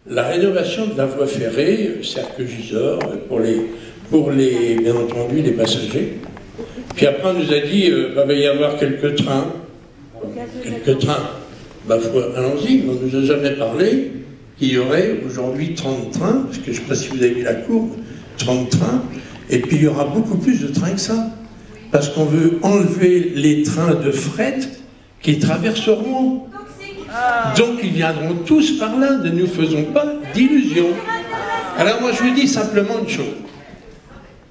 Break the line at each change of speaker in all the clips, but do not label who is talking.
la rénovation de la voie ferrée, Serqueux-Gisors, pour bien entendu, les passagers. Puis après, on nous a dit, va y avoir quelques trains. Quelques trains. Allons-y, mais on ne nous a jamais parlé qu'il y aurait aujourd'hui 30 trains, parce que je ne sais pas si vous avez vu la courbe, 30 trains, et puis il y aura beaucoup plus de trains que ça. Parce qu'on veut enlever les trains de fret qui traverseront. Donc ils viendront tous par là, ne nous faisons pas d'illusions. Alors moi je vous dis simplement une chose.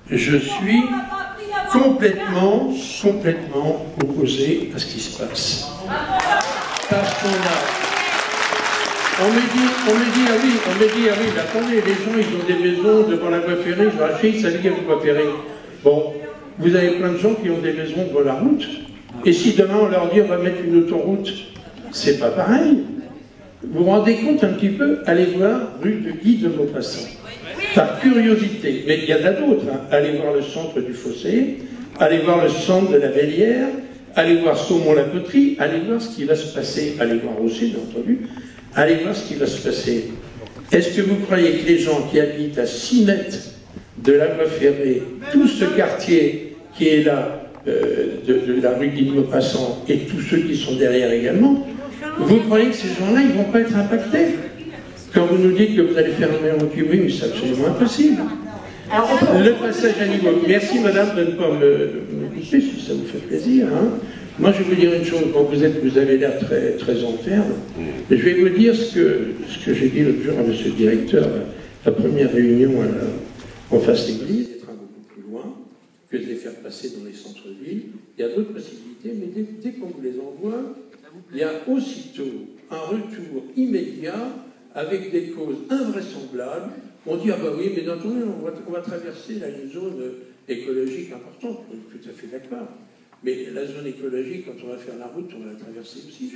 Je suis complètement opposé à ce qui se passe. Parce qu'on a... On me dit, ah oui, mais attendez, les gens ils ont des maisons devant la voie ferrée, je rachète, ça dit qu'il y a une voie ferrée. Bon, vous avez plein de gens qui ont des maisons devant la route, et si demain on leur dit on va mettre une autoroute, c'est pas pareil. Vous vous rendez compte un petit peu, allez voir rue de Guy de Maupassant. Par curiosité, mais il y en a d'autres, hein. Allez voir le centre du Fossé, allez voir le centre de la Vellière, allez voir Saumon-la-Poterie, allez voir ce qui va se passer, allez voir aussi, bien entendu, allez voir ce qui va se passer. Est-ce que vous croyez que les gens qui habitent à 6 mètres de la voie ferrée, tout ce quartier qui est là, de la rue Guy de Maupassant, et tous ceux qui sont derrière également, vous croyez que ces gens-là, ils ne vont pas être impactés? Quand vous nous dites que vous allez faire un meilleur cumul, c'est absolument impossible. Le passage à niveau. Merci madame de ne pas me couper, si ça vous fait plaisir. Hein. Moi je vais vous dire une chose, quand vous avez l'air très en terme, je vais vous dire ce que j'ai dit l'autre jour à monsieur le directeur, la première réunion en face d'église, d'être beaucoup plus loin, que de les faire passer dans les centres-villes. Il y a d'autres possibilités, mais dès qu'on vous les envoie, il y a aussitôt un retour immédiat avec des causes invraisemblables. On dit, ah bah oui, mais dans tout le monde, on va traverser là, une zone écologique importante. On est tout à fait d'accord. Mais la zone écologique, quand on va faire la route, on va la traverser aussi.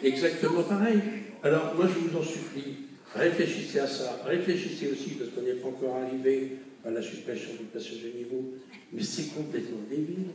Exactement pareil. Alors, moi, je vous en supplie, réfléchissez à ça. Réfléchissez aussi, parce qu'on n'est pas encore arrivé à la suppression du passage à niveau. Mais c'est complètement débile.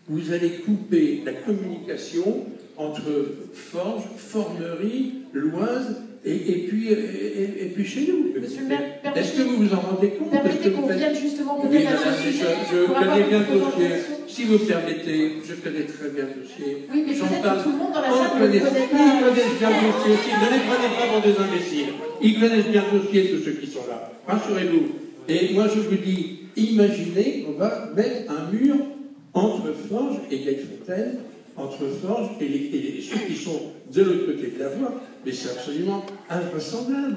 Vous allez couper la communication entre Forges, Formerie, l'Oise et puis chez nous.
Monsieur le maire,
est-ce que vous vous en rendez compte?
Permettez qu'on vienne justement peut-être à ce sujet.
Je connais bien le dossier. Si vous permettez, je connais très bien le dossier.
Oui, mais peut-être que tout le monde dans la salle
connaît bien le dossier aussi. Ne les prenez pas pour des imbéciles. Ils connaissent bien le dossier, tous ceux qui sont là. Rassurez-vous. Et moi, je vous dis, imaginez qu'on va mettre un mur entre Forges et Gaillefontaine, entre Forges et ceux qui sont de l'autre côté de la voie, mais c'est absolument invraisemblable.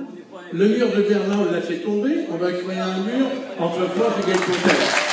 Le mur de Berlin, on l'a fait tomber, on va créer un mur entre Forges et Gaillefontaine.